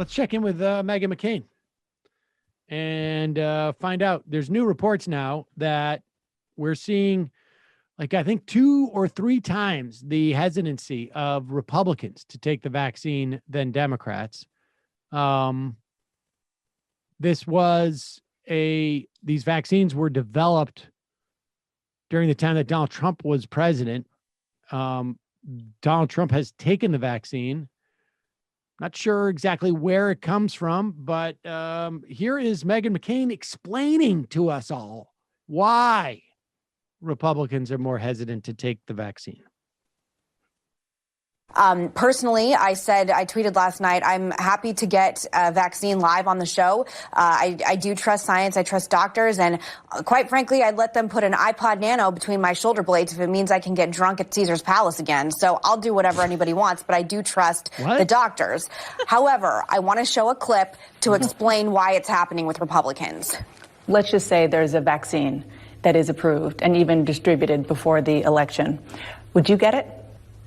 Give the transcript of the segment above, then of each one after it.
let's check in with Meghan McCain and find out. There's new reports now that we're seeing, like, I think 2 or 3 times the hesitancy of Republicans to take the vaccine than Democrats. These vaccines were developed during the time that Donald Trump was president. Donald Trump has taken the vaccine. Not sure exactly where it comes from, but here is Meghan McCain explaining to us all why Republicans are more hesitant to take the vaccine. Personally, I tweeted last night, I'm happy to get a vaccine live on the show. I do trust science. I trust doctors. And quite frankly, I'd let them put an iPod Nano between my shoulder blades if it means I can get drunk at Caesar's Palace again. So I'll do whatever anybody wants, but I do trust the doctors. However, I want to show a clip to explain why it's happening with Republicans. Let's just say there's a vaccine that is approved and even distributed before the election. Would you get it?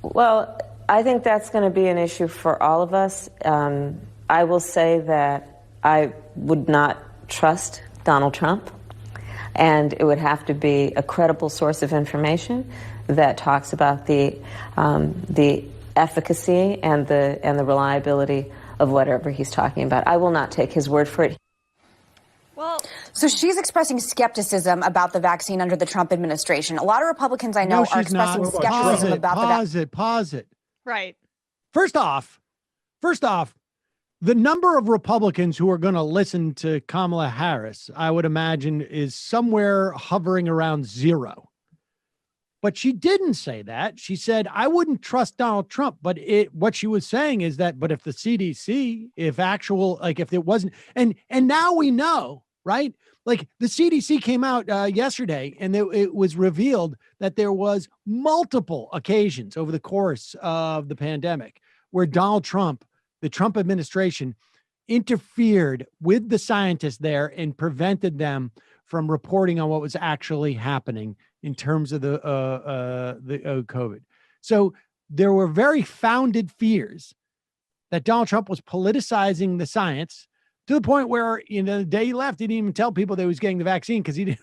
Well, I think that's going to be an issue for all of us. I will say that I would not trust Donald Trump, and it would have to be a credible source of information that talks about the efficacy and the reliability of whatever he's talking about. I will not take his word for it. Well, so she's expressing skepticism about the vaccine under the Trump administration. A lot of Republicans I know are expressing skepticism about the vaccine. Pause it. Right. First off, the number of Republicans who are going to listen to Kamala Harris, I would imagine, is somewhere hovering around 0. But she didn't say that. She said, I wouldn't trust Donald Trump. But what she was saying is that, but if the CDC, if it wasn't, and now we know, right? Like the CDC came out yesterday and it was revealed that there was multiple occasions over the course of the pandemic where Donald Trump, the Trump administration, interfered with the scientists there and prevented them from reporting on what was actually happening in terms of the COVID. So there were very founded fears that Donald Trump was politicizing the science, to the point where, the day he left, he didn't even tell people that he was getting the vaccine because it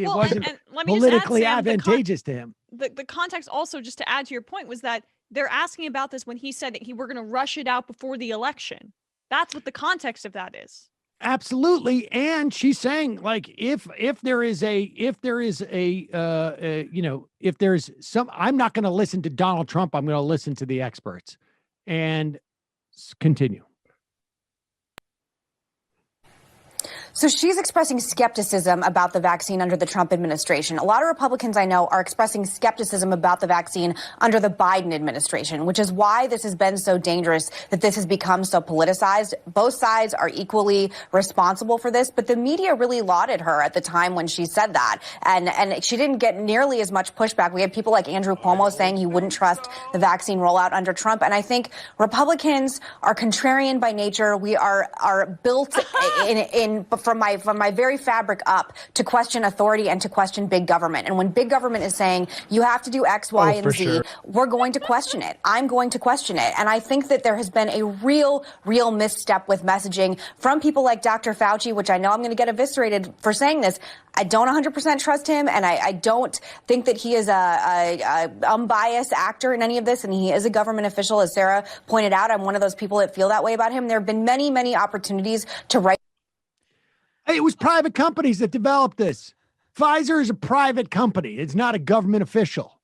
wasn't politically advantageous to him. The context also, just to add to your point, was that they're asking about this when he said that we're going to rush it out before the election. That's what the context of that is. Absolutely. And she's saying, like, if there's some, I'm not going to listen to Donald Trump. I'm going to listen to the experts. And continue. So she's expressing skepticism about the vaccine under the Trump administration. A lot of Republicans I know are expressing skepticism about the vaccine under the Biden administration, which is why this has been so dangerous, that this has become so politicized. Both sides are equally responsible for this, but the media really lauded her at the time when she said that. And she didn't get nearly as much pushback. We had people like Andrew Cuomo saying he wouldn't trust the vaccine rollout under Trump. And I think Republicans are contrarian by nature. We are built from my very fabric up to question authority and to question big government. And when big government is saying you have to do X, Y, and Z, we're going to question it. I'm going to question it. And I think that there has been a real misstep with messaging from people like Dr. Fauci, which I know I'm going to get eviscerated for saying this. I don't 100% trust him, and I don't think that he is a unbiased actor in any of this, and he is a government official, as Sarah pointed out. I'm one of those people that feel that way about him. There have been many opportunities to write. It was private companies that developed this. Pfizer is a private company. It's not a government official.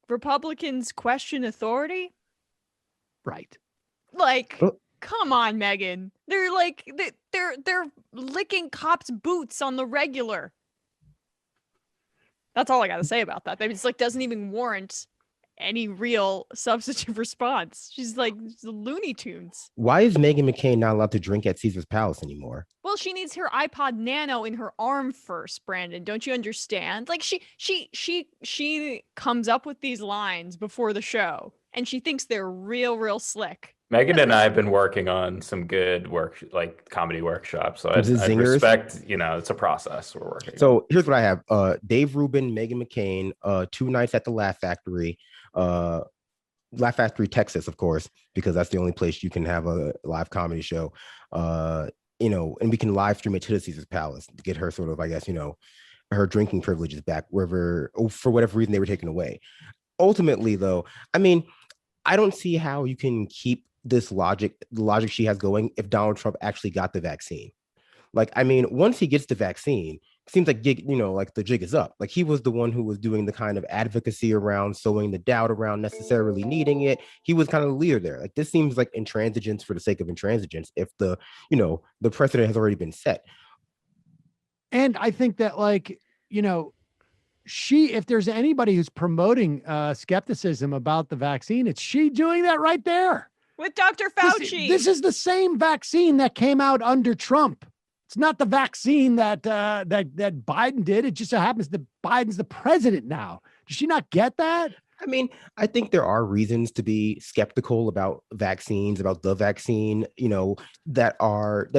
Republicans question authority? Right. Like, come on, Meghan. They're like, they're licking cops' boots on the regular. That's all I got to say about that. I mean, it's like, doesn't even warrant any real substantive response. She's like Looney Tunes. Why is Meghan McCain not allowed to drink at Caesar's Palace anymore? Well, she needs her iPod Nano in her arm first, Brandon. Don't you understand? Like she comes up with these lines before the show, and she thinks they're real slick. Meghan and I have been working on some good work, like comedy workshops. So I respect, it's a process we're working on. So here's what I have. Dave Rubin, Meghan McCain, 2 nights at the Laugh Factory, Laugh Factory, Texas, of course, because that's the only place you can have a live comedy show. And we can live stream it to the Caesar's Palace to get her sort of, I guess, her drinking privileges back wherever, for whatever reason they were taken away. Ultimately, though, I mean, I don't see how you can keep this the logic she has going if Donald Trump actually got the vaccine. Like, I mean, once he gets the vaccine, it seems like like the jig is up. Like, he was the one who was doing the kind of advocacy around sowing the doubt around necessarily needing it. He was kind of the leader there. Like, this seems like intransigence for the sake of intransigence if the precedent has already been set. And I think that, if there's anybody who's promoting skepticism about the vaccine, it's she doing that right there. With Dr. Fauci. This is the same vaccine that came out under Trump. It's not the vaccine that Biden did. It just so happens that Biden's the president now. Does she not get that? I mean, I think there are reasons to be skeptical about vaccines, about the vaccine, that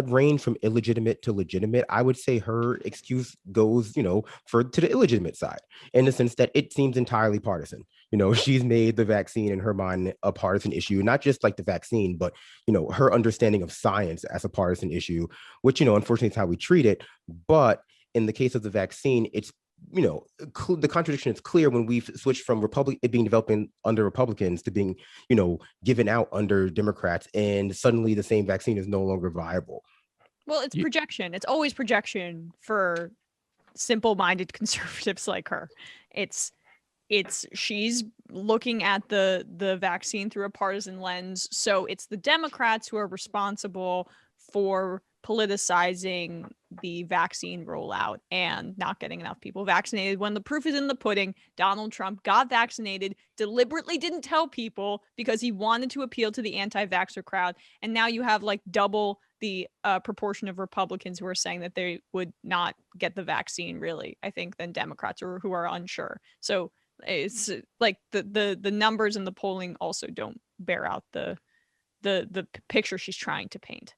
range from illegitimate to legitimate. I would say her excuse goes, to the illegitimate side, in the sense that it seems entirely partisan. She's made the vaccine in her mind a partisan issue, not just like the vaccine, but, her understanding of science as a partisan issue, which, unfortunately is how we treat it. But in the case of the vaccine, it's, the contradiction is clear when we've switched from it being developed under Republicans to being, given out under Democrats, and suddenly the same vaccine is no longer viable. Well, it's projection. It's always projection for simple-minded conservatives like her. She's looking at the vaccine through a partisan lens. So it's the Democrats who are responsible for politicizing the vaccine rollout and not getting enough people vaccinated, when the proof is in the pudding. Donald Trump got vaccinated, deliberately didn't tell people because he wanted to appeal to the anti-vaxxer crowd. And now you have like double the proportion of Republicans who are saying that they would not get the vaccine, really, I think, than Democrats who are unsure. So it's like the numbers and the polling also don't bear out the picture she's trying to paint.